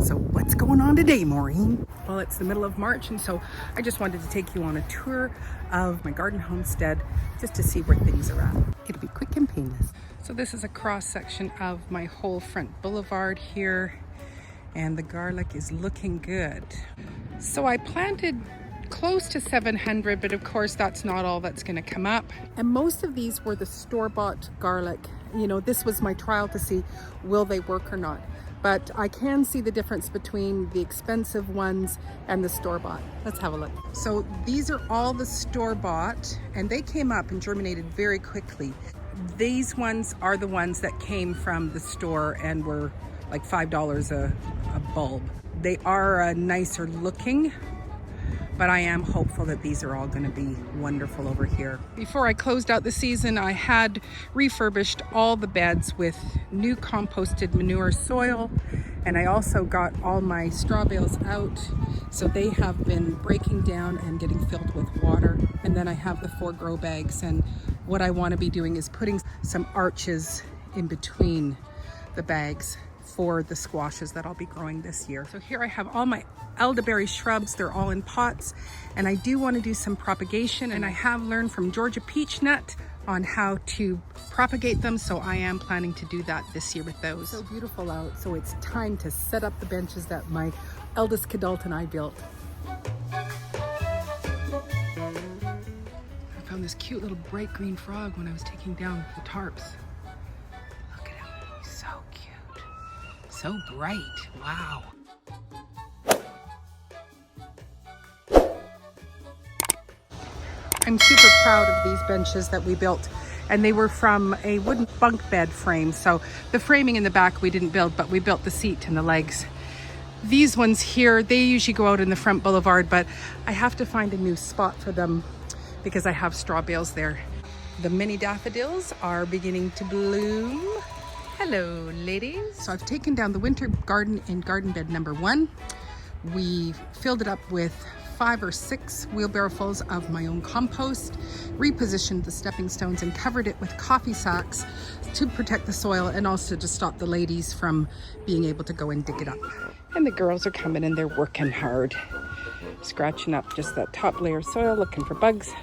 So what's going on today, Maureen? Well, it's the middle of March, and so I just wanted to take you on a tour of my garden homestead just to see where things are at. It'll be quick and painless. So this is a cross section of my whole front boulevard here, and the garlic is looking good. So I planted close to 700, but of course that's not all that's going to come up. And most of these were the store-bought garlic. You know, this was my trial to see will they work or not. But I can see the difference between the expensive ones and the store-bought. Let's have a look. So these are all the store-bought, and they came up and germinated very quickly. These ones are the ones that came from the store and were like $5 a bulb. They are nicer looking, but I am hopeful that these are all going to be wonderful over here. Before I closed out the season, I had refurbished all the beds with new composted manure soil, and I also got all my straw bales out, so they have been breaking down and getting filled with water. And then I have the 4 grow bags, and what I want to be doing is putting some arches in between the bags for the squashes that I'll be growing this year. So here I have all my elderberry shrubs. They're all in pots, and I do want to do some propagation, and I have learned from Georgia Peach Nut on how to propagate them, so I am planning to do that this year with those. So beautiful out, so it's time to set up the benches that my eldest Kidult and I built. I found this cute little bright green frog when I was taking down the tarps. Look at him, so cute. So bright, wow. I'm super proud of these benches that we built, and they were from a wooden bunk bed frame. So the framing in the back we didn't build, but we built the seat and the legs. These ones here, they usually go out in the front boulevard, but I have to find a new spot for them because I have straw bales there. The mini daffodils are beginning to bloom. Hello, ladies. So I've taken down the winter garden in garden bed number 1. We filled it up with 5 or 6 wheelbarrowfuls of my own compost, repositioned the stepping stones and covered it with coffee sacks to protect the soil and also to stop the ladies from being able to go and dig it up. And the girls are coming and they're working hard, scratching up just that top layer of soil, looking for bugs.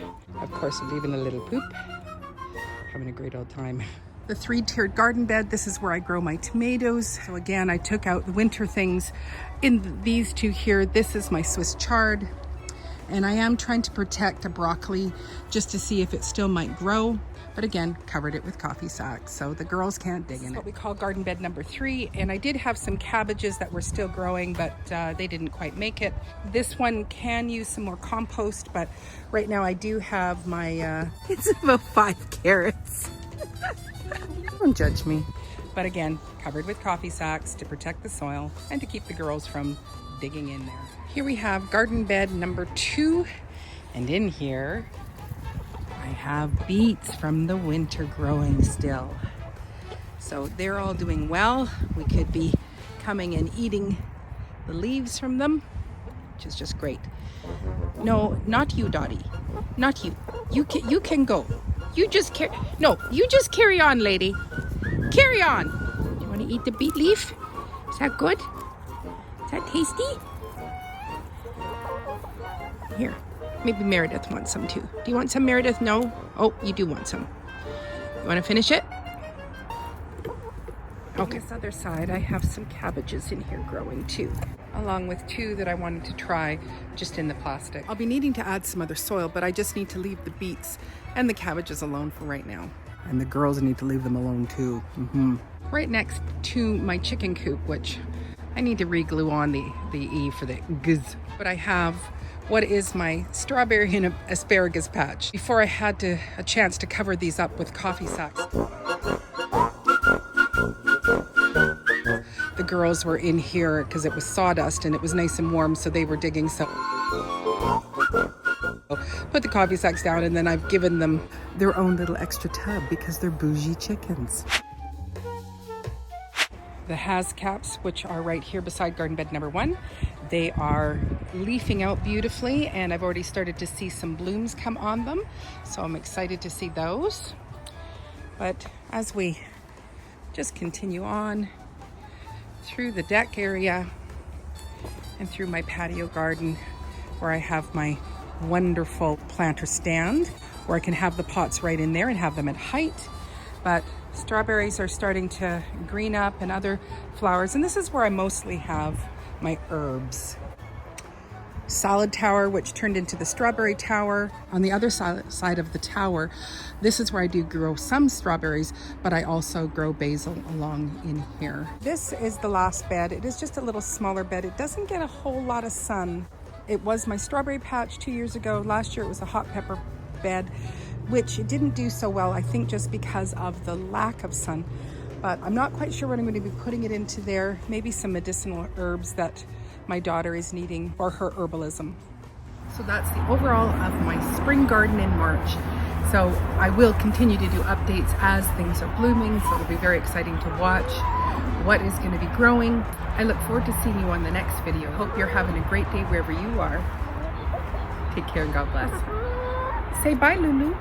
Of course, leaving a little poop. Having a great old time. The 3-tiered garden bed, this is where I grow my tomatoes. So again, I took out the winter things. In these 2 here, this is my Swiss chard. And I am trying to protect a broccoli just to see if it still might grow. But again, covered it with coffee sacks, so the girls can't dig in it. What we call garden bed number 3. And I did have some cabbages that were still growing, but they didn't quite make it. This one can use some more compost, but right now I do have my, it's about 5 carrots. Don't judge me. But again, covered with coffee sacks to protect the soil and to keep the girls from digging in there. Here we have garden bed number 2, and in here I have beets from the winter growing still. So they're all doing well. We could be coming and eating the leaves from them, which is just great. No, not you, Dottie. Not you. You can go. You just carry on, lady. Carry on. You want to eat the beet leaf? Is that good? Is that tasty? Here, maybe Meredith wants some too. Do you want some, Meredith? No? Oh, you do want some. You want to finish it? Okay. On this other side, I have some cabbages in here growing too, along with 2 that I wanted to try just in the plastic. I'll be needing to add some other soil, but I just need to leave the beets and the cabbages alone for right now. And the girls need to leave them alone too. Right next to my chicken coop, which I need to re-glue on the E for the gz. But I have what is my strawberry and asparagus patch. Before I had a chance to cover these up with coffee sacks. The girls were in here because it was sawdust and it was nice and warm, so they were digging. So put the coffee sacks down, and then I've given them their own little extra tub because they're bougie chickens. The Has caps, which are right here beside garden bed number 1, they are leafing out beautifully, and I've already started to see some blooms come on them, so I'm excited to see those. But as we just continue on through the deck area, and through my patio garden where I have my wonderful planter stand where I can have the pots right in there and have them at height. But strawberries are starting to green up and other flowers, and this is where I mostly have my herbs. Salad tower, which turned into the strawberry tower. On the other side of the tower, this is where I do grow some strawberries, but I also grow basil along in here. This is the last bed. It is just a little smaller bed. It doesn't get a whole lot of sun. It was my strawberry patch 2 years ago. Last year it was a hot pepper bed, which didn't do so well, I think just because of the lack of sun. But I'm not quite sure what I'm going to be putting it into there. Maybe some medicinal herbs that my daughter is needing for her herbalism. So that's the overall of my spring garden in March. So I will continue to do updates as things are blooming, so it'll be very exciting to watch what is going to be growing. I look forward to seeing you on the next video. Hope you're having a great day wherever you are. Take care and God bless. Say bye, Lulu.